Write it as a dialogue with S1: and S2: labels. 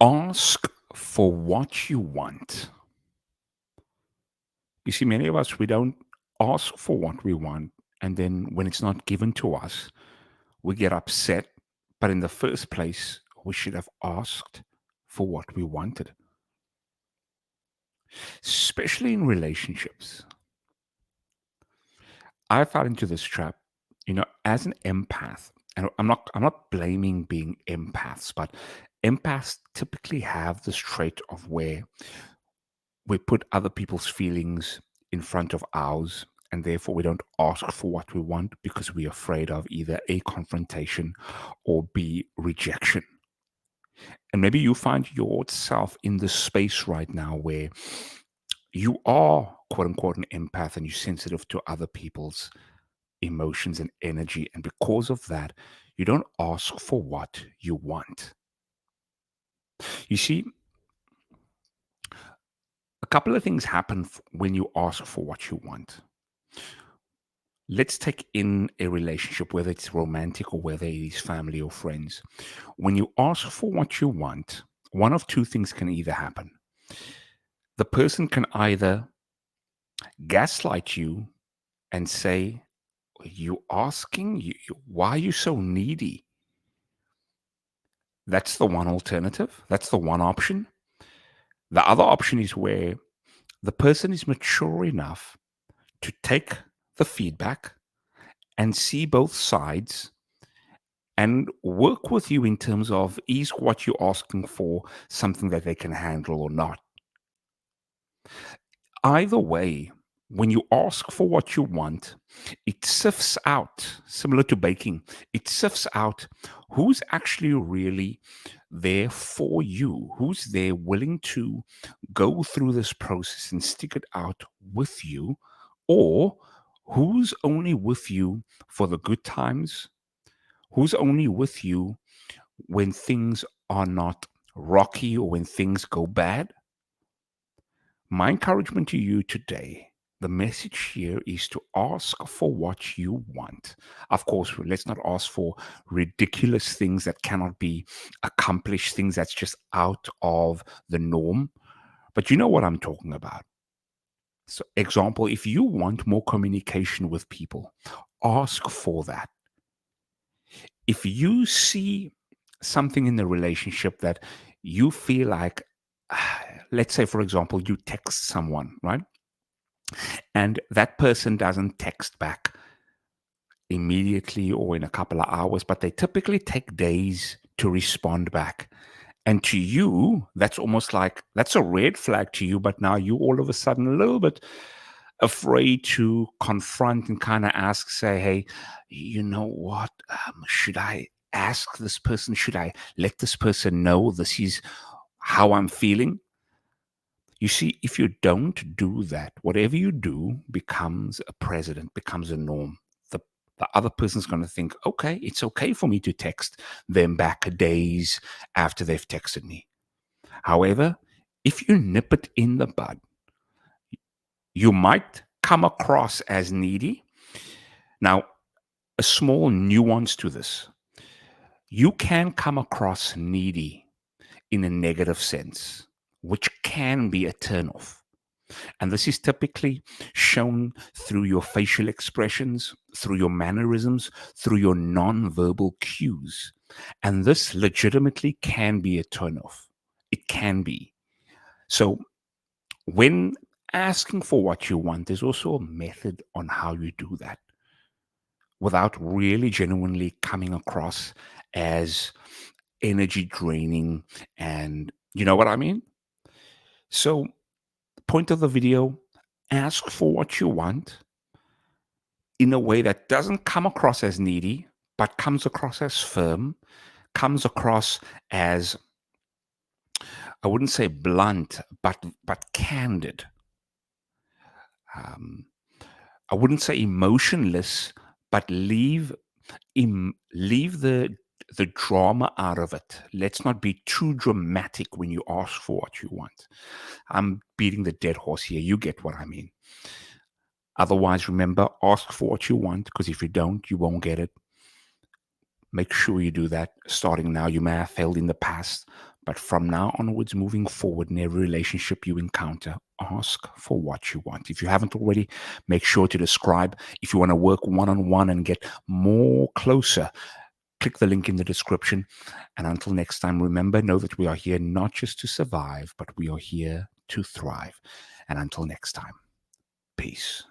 S1: Ask for what you want. You see, many of us, we don't ask for what we want. And then when it's not given to us, we get upset. But in the first place, we should have asked for what we wanted, especially in relationships. I fell into this trap, as an empath. And I'm not blaming being empaths, but empaths typically have this trait of where we put other people's feelings in front of ours, and therefore we don't ask for what we want because we're afraid of either A, confrontation, or B, rejection. And maybe you find yourself in this space right now where you are, quote unquote, an empath and you're sensitive to other people's emotions and energy. And because of that, you don't ask for what you want. You see, a couple of things happen when you ask for what you want. Let's take in a relationship, whether it's romantic or whether it is family or friends. When you ask for what you want, one of two things can either happen. The person can either gaslight you and say, "You asking? Why are you so needy?" That's the one alternative. That's the one option. The other option is where the person is mature enough to take the feedback and see both sides and work with you in terms of, is what you're asking for something that they can handle or not. Either way, when you ask for what you want, it sifts out, similar to baking, it sifts out who's actually really there for you, who's there willing to go through this process and stick it out with you, or who's only with you for the good times, who's only with you when things are not rocky or when things go bad. My encouragement to you today, the message here is to ask for what you want. Of course, let's not ask for ridiculous things that cannot be accomplished, things that's just out of the norm. But you know what I'm talking about. So, example, if you want more communication with people, ask for that. If you see something in the relationship that you feel like, let's say, for example, you text someone, right? And that person doesn't text back immediately or in a couple of hours, but they typically take days to respond back. And to you, that's almost like that's a red flag to you, but now you all of a sudden a little bit afraid to confront and kind of ask, say, hey, you know what? Should I ask this person? Should I let this person know this is how I'm feeling? You see, if you don't do that, whatever you do becomes a precedent, becomes a norm. The, the other person's going to think, okay, it's okay for me to text them back days after they've texted me. However, if you nip it in the bud, you might come across as needy. Now, a small nuance to this, you can come across needy in a negative sense, which can be a turnoff. And this is typically shown through your facial expressions, through your mannerisms, through your non-verbal cues. And this legitimately can be a turnoff. It can be. So when asking for what you want, there's also a method on how you do that without really genuinely coming across as energy draining. And you know what I mean? So, point of the video, ask for what you want in a way that doesn't come across as needy, but comes across as firm, comes across as, I wouldn't say blunt, but candid. Um, I wouldn't say emotionless, but leave the drama out of it. Let's not be too dramatic when you ask for what you want. I'm beating the dead horse here. You get what I mean. Otherwise, remember, ask for what you want, because if you don't, you won't get it. Make sure you do that starting now. You may have failed in the past, But from now onwards, moving forward in every relationship you encounter, ask for what you want. If you haven't already, make sure to describe. If you want to work one on one and get more closer, click the link in the description. And until next time, remember, know that we are here not just to survive, but we are here to thrive. And until next time, peace.